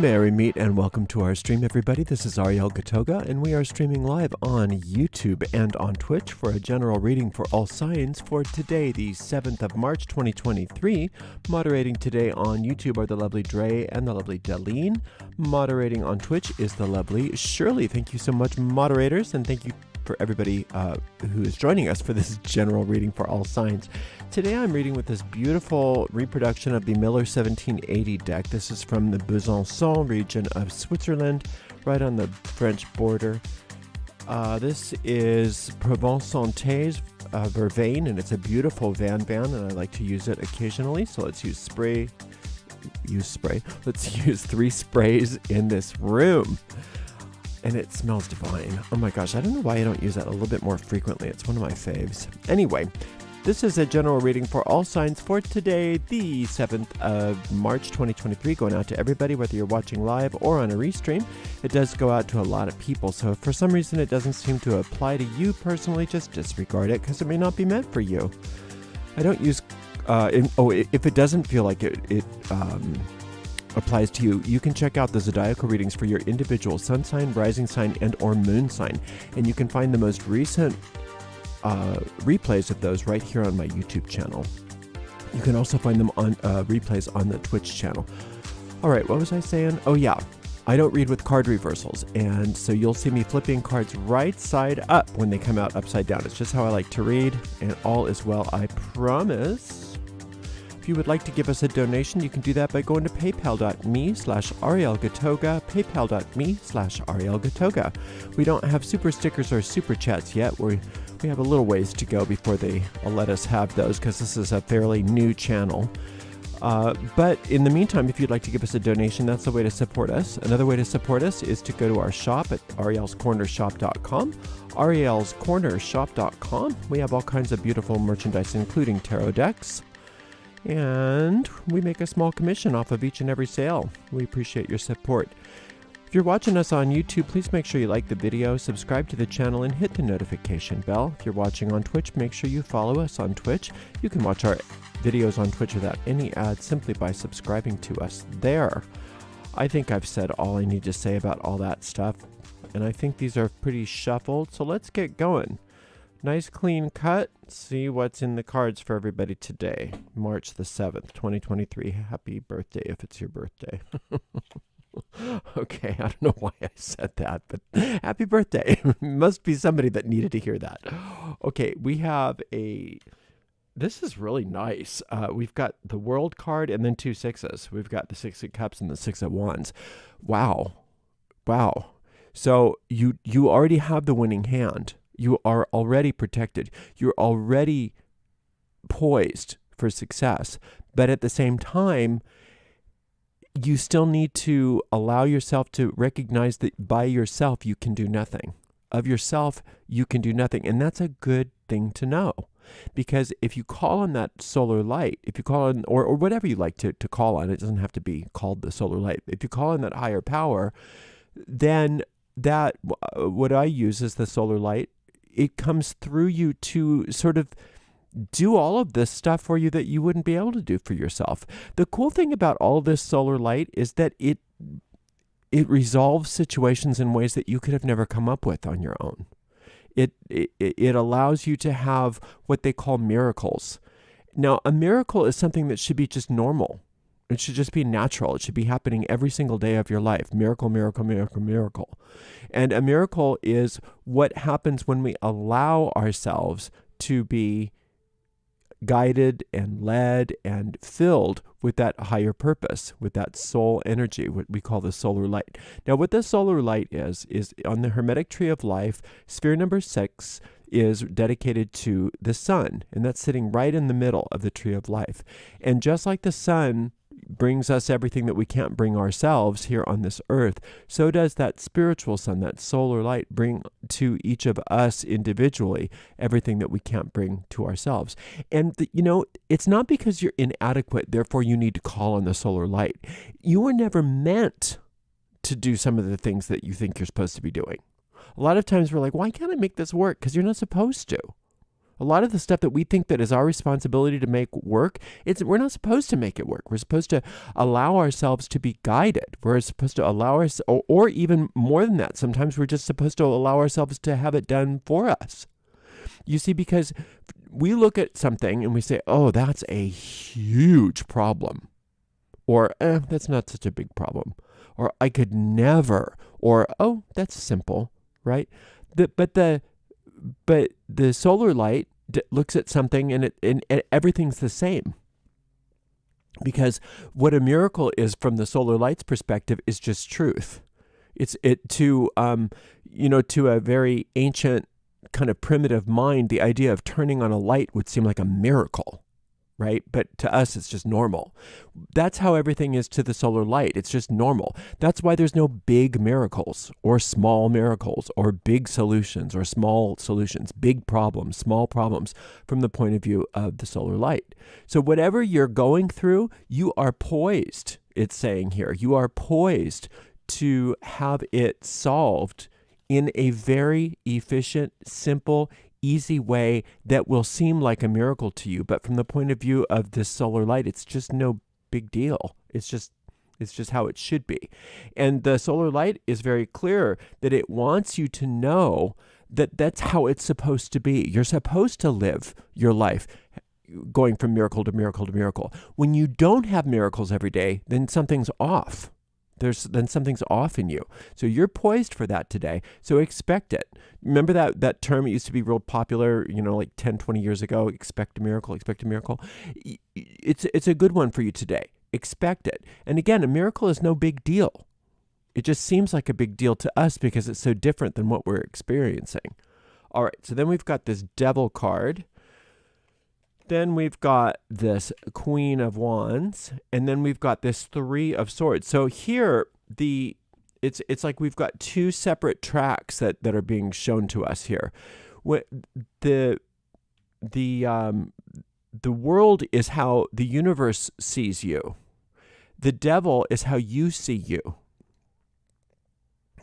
Merry meet and welcome to our stream, everybody. This is Ariel Gatoga, and we are streaming live on YouTube and on Twitch for a general reading for all signs for today, the 7th of March, 2023. Moderating today on YouTube are the lovely Dre and the lovely Deline. Moderating on Twitch is the lovely Shirley. Thank you so much, moderators, and thank you for everybody who is joining us for this general reading for all signs. Today I'm reading with this beautiful reproduction of the Miller 1780 deck. This is from the Besançon region of Switzerland, right on the French border. This is Provence-Santé's Vervain, and it's a beautiful Van, and I like to use it occasionally. So let's use spray. Let's use 3 sprays in this room. And it smells divine. Oh my gosh, I don't know why I don't use that a little bit more frequently. It's one of my faves. Anyway, this is a general reading for all signs for today, the 7th of March, 2023, going out to everybody, whether you're watching live or on a restream. It does go out to a lot of people, so if for some reason it doesn't seem to apply to you personally, just disregard it, because it may not be meant for you. I don't use, if it doesn't feel like it applies to you, you can check out the zodiacal readings for your individual sun sign, rising sign, and or moon sign. And you can find the most recent replays of those right here on my YouTube channel. You can also find them on replays on the Twitch channel. All right, what was I saying? Oh yeah, I don't read with card reversals, and so you'll see me flipping cards right side up when they come out upside down. It's just how I like to read, and all is well, I promise. If you would like to give us a donation, you can do that by going to paypal.me/ArielGatoga, paypal.me/ArielGatoga. We don't have super stickers or super chats yet. We have a little ways to go before they will let us have those, because this is a fairly new channel. But in the meantime, if you'd like to give us a donation, that's the way to support us. Another way to support us is to go to our shop at arielscornershop.com. arielscornershop.com. We have all kinds of beautiful merchandise, including tarot decks. And we make a small commission off of each and every sale. We appreciate your support. If you're watching us on YouTube, please make sure you like the video, subscribe to the channel, and hit the notification bell. If you're watching on Twitch, make sure you follow us on Twitch. You can watch our videos on Twitch without any ads simply by subscribing to us there. I think I've said all I need to say about all that stuff, and I think these are pretty shuffled, so let's get going. Nice clean cut. See what's in the cards for everybody today, March the 7th, 2023. Happy birthday if it's your birthday. Okay, I don't know why I said that, but happy birthday. Must be somebody that needed to hear that. Okay, we have this is really nice. We've got the World card and then 2 sixes. We've got the 6 of Cups and the 6 of Wands. Wow. So you already have the winning hand. You are already protected. You're already poised for success. But at the same time, you still need to allow yourself to recognize that by yourself, you can do nothing. Of yourself, you can do nothing. And that's a good thing to know. Because if you call on that solar light, if you call on, or whatever you like to call on, it doesn't have to be called the solar light. If you call on that higher power, then that, what I use is the solar light. It comes through you to sort of do all of this stuff for you that you wouldn't be able to do for yourself. The cool thing about all of this solar light is that it resolves situations in ways that you could have never come up with on your own. It allows you to have what they call miracles. Now, a miracle is something that should be just normal. It should just be natural. It should be happening every single day of your life. Miracle, miracle, miracle, miracle. And a miracle is what happens when we allow ourselves to be guided and led and filled with that higher purpose, with that soul energy, what we call the solar light. Now, what the solar light is on the Hermetic Tree of Life, sphere number 6 is dedicated to the sun, and that's sitting right in the middle of the Tree of Life. And just like the sun brings us everything that we can't bring ourselves here on this earth, so does that spiritual sun, that solar light, bring to each of us individually everything that we can't bring to ourselves. And it's not because you're inadequate, therefore you need to call on the solar light. You were never meant to do some of the things that you think you're supposed to be doing. A lot of times we're like, why can't I make this work? Because you're not supposed to. A lot of the stuff that we think that is our responsibility to make work, we're not supposed to make it work. We're supposed to allow ourselves to be guided. We're supposed to allow ourselves, or even more than that, sometimes we're just supposed to allow ourselves to have it done for us. You see, because we look at something and we say, oh, that's a huge problem. Or, that's not such a big problem. Or, I could never. Or, oh, that's simple, right? But the solar light looks at something and everything's the same. Because what a miracle is from the solar light's perspective is just truth. To a very ancient kind of primitive mind, the idea of turning on a light would seem like a miracle, right? But to us, it's just normal. That's how everything is to the solar light. It's just normal. That's why there's no big miracles or small miracles or big solutions or small solutions, big problems, small problems from the point of view of the solar light. So whatever you're going through, you are poised, it's saying here. You are poised to have it solved in a very efficient, simple, easy way that will seem like a miracle to you. But from the point of view of this solar light, it's just no big deal. It's just how it should be. And the solar light is very clear that it wants you to know that that's how it's supposed to be. You're supposed to live your life going from miracle to miracle to miracle. When you don't have miracles every day, then something's off. Then something's off in you. So you're poised for that today. So expect it. Remember that term? It used to be real popular, like 10, 20 years ago. Expect a miracle, expect a miracle. It's a good one for you today. Expect it. And again, a miracle is no big deal. It just seems like a big deal to us because it's so different than what we're experiencing. All right. So then we've got this Devil card. Then we've got this Queen of Wands, and then we've got this Three of Swords. So here, it's like we've got two separate tracks that are being shown to us here. The world is how the universe sees you. The devil is how you see you.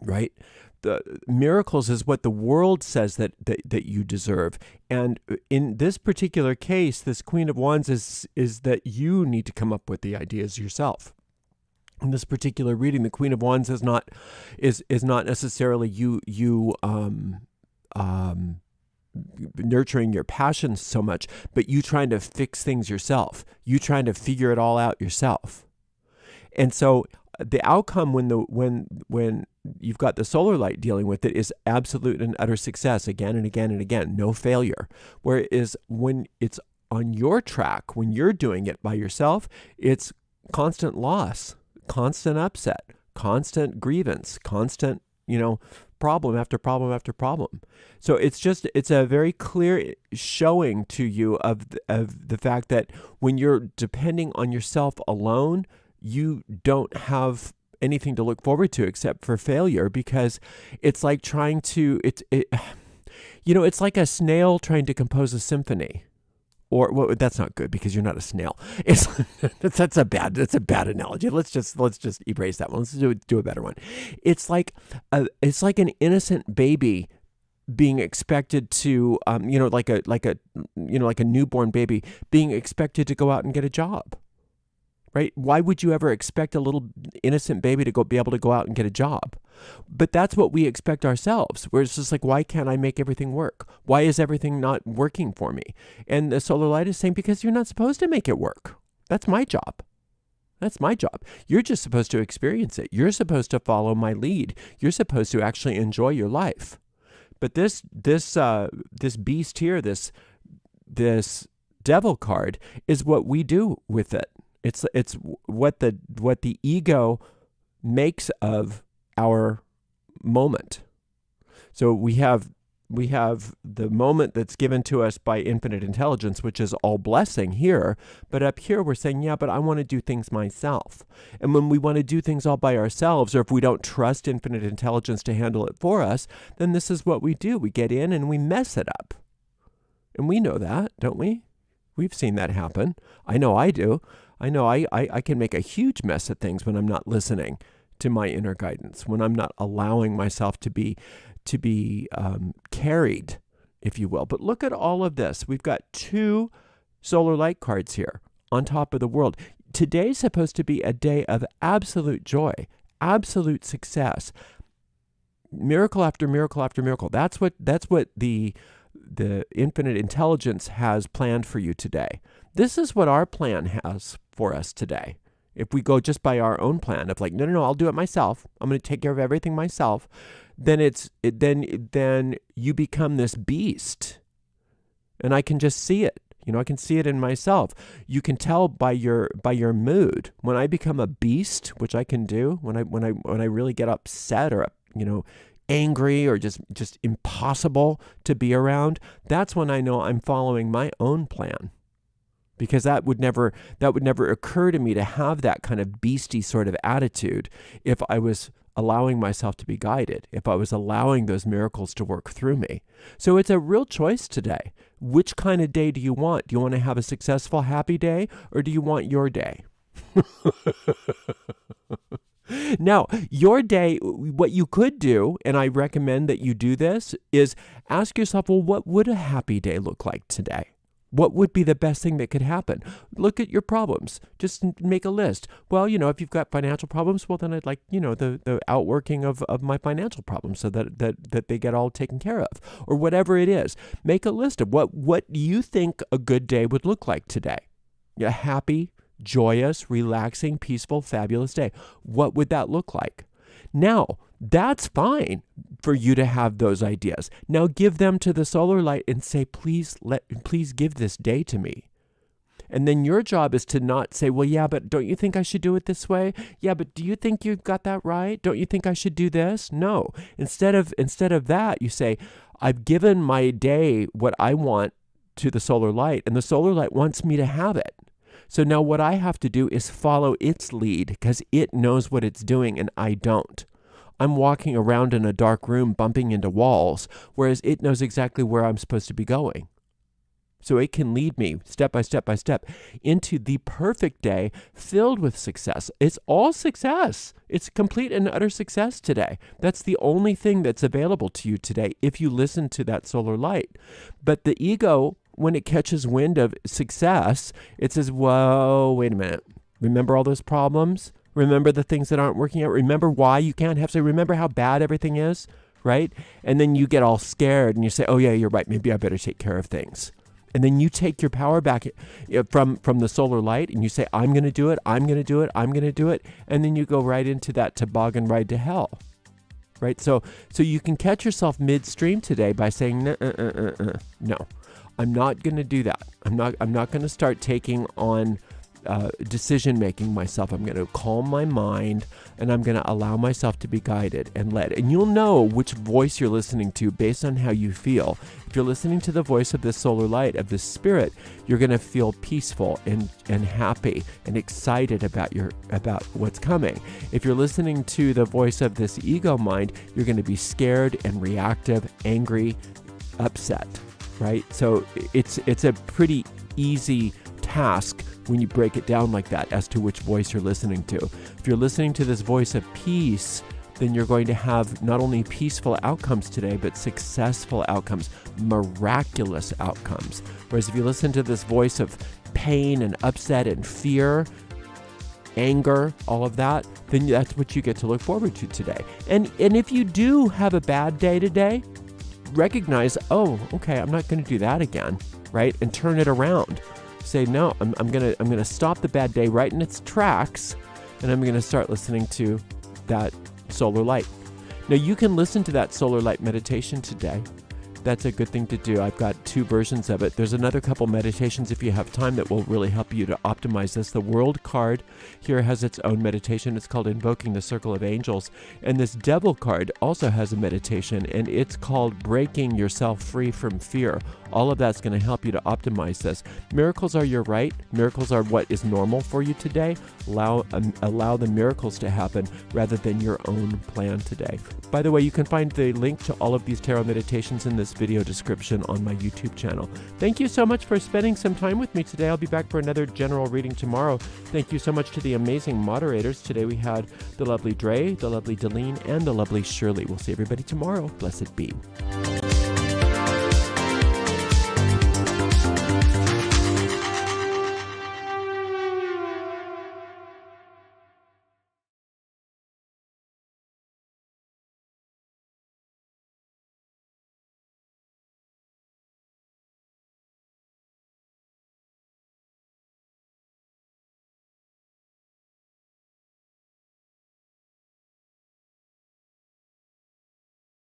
Right? The miracles is what the world says that you deserve. And in this particular case, this Queen of Wands is that you need to come up with the ideas yourself. In this particular reading, the Queen of Wands is not necessarily you nurturing your passions so much, but you trying to fix things yourself. You trying to figure it all out yourself. And so the outcome when you've got the solar light dealing with it is absolute and utter success again and again and again, no failure. Whereas when it's on your track, when you're doing it by yourself, it's constant loss, constant upset, constant grievance, constant, problem after problem after problem. So it's a very clear showing to you of the fact that when you're depending on yourself alone, you don't have anything to look forward to except for failure, because it's like trying to, it's like a snail trying to compose a symphony. Or well, that's not good because you're not a snail. That's a bad analogy. Let's just erase that one. Let's do a better one. It's like an innocent baby being expected to, like a newborn baby being expected to go out and get a job. Right? Why would you ever expect a little innocent baby to be able to go out and get a job? But that's what we expect ourselves. Where it's just like, why can't I make everything work? Why is everything not working for me? And the solar light is saying, because you're not supposed to make it work. That's my job. That's my job. You're just supposed to experience it. You're supposed to follow my lead. You're supposed to actually enjoy your life. But this beast here, this devil card, is what we do with it. It's what the ego makes of our moment. So we have the moment that's given to us by infinite intelligence, which is all blessing here. But up here we're saying, yeah, but I want to do things myself. And when we want to do things all by ourselves, or if we don't trust infinite intelligence to handle it for us, then this is what we do. We get in and we mess it up. And we know that, don't we? We've seen that happen. I know I do. I know I can make a huge mess of things when I'm not listening to my inner guidance, when I'm not allowing myself to be carried if you will. But look at all of this. We've got 2 solar light cards here on top of the world. Today's supposed to be a day of absolute joy, absolute success, miracle after miracle after miracle. That's what the infinite intelligence has planned for you today. This is what our plan has for us today. If we go just by our own plan of like, no, I'll do it myself. I'm going to take care of everything myself. Then then you become this beast. And I can just see it. I can see it in myself. You can tell by your mood. When I become a beast, which I can do, when I really get upset or angry or just impossible to be around, that's when I know I'm following my own plan. Because that would never occur to me to have that kind of beastie sort of attitude if I was allowing myself to be guided, if I was allowing those miracles to work through me. So it's a real choice today. Which kind of day do you want? Do you want to have a successful, happy day, or do you want your day? Now, your day, what you could do, and I recommend that you do this, is ask yourself, well, what would a happy day look like today? What would be the best thing that could happen? Look at your problems. Just make a list. Well, if you've got financial problems, well, then I'd like, the outworking of my financial problems so that they get all taken care of, or whatever it is. Make a list of what you think a good day would look like today. A happy, joyous, relaxing, peaceful, fabulous day. What would that look like? Now, that's fine for you to have those ideas. Now give them to the solar light and say, please give this day to me. And then your job is to not say, well, yeah, but don't you think I should do it this way? Yeah, but do you think you've got that right? Don't you think I should do this? No. Instead of that, you say, I've given my day what I want to the solar light, and the solar light wants me to have it. So now what I have to do is follow its lead because it knows what it's doing and I don't. I'm walking around in a dark room bumping into walls, whereas it knows exactly where I'm supposed to be going. So it can lead me step by step by step into the perfect day filled with success. It's all success. It's complete and utter success today. That's the only thing that's available to you today if you listen to that solar light. But the ego, when it catches wind of success, it says, whoa, wait a minute. Remember all those problems? Remember the things that aren't working out? Remember why you can't have say, remember how bad everything is, right? And then you get all scared and you say, oh yeah, you're right. Maybe I better take care of things. And then you take your power back from the solar light and you say, I'm going to do it. I'm going to do it. I'm going to do it. And then you go right into that toboggan ride to hell, right? So you can catch yourself midstream today by saying, no, I'm not going to do that. I'm not going to start taking on decision making myself. I'm going to calm my mind and I'm going to allow myself to be guided and led. And you'll know which voice you're listening to based on how you feel. If you're listening to the voice of this solar light, of this spirit, you're going to feel peaceful and happy and excited about what's coming. If you're listening to the voice of this ego mind, you're going to be scared and reactive, angry, upset, right? So it's a pretty easy task when you break it down like that as to which voice you're listening to. If you're listening to this voice of peace, then you're going to have not only peaceful outcomes today, but successful outcomes, miraculous outcomes. Whereas if you listen to this voice of pain and upset and fear, anger, all of that, then that's what you get to look forward to today. And if you do have a bad day today, recognize, oh, okay, I'm not going to do that again, right? And turn it around. Say, no, I'm gonna stop the bad day right in its tracks, and I'm gonna start listening to that solar light. Now you can listen to that solar light meditation today. That's a good thing to do. I've got 2 versions of it. There's another couple meditations if you have time that will really help you to optimize this. The World card here has its own meditation. It's called Invoking the Circle of Angels. And this Devil card also has a meditation, and it's called Breaking Yourself Free from Fear. All of that's going to help you to optimize this. Miracles are your right. Miracles are what is normal for you today. Allow the miracles to happen rather than your own plan today. By the way, you can find the link to all of these tarot meditations in this video description on my YouTube channel. Thank you so much for spending some time with me today. I'll be back for another general reading tomorrow. Thank you so much to the amazing moderators. Today we had the lovely Dre, the lovely Delene, and the lovely Shirley. We'll see everybody tomorrow. Blessed be.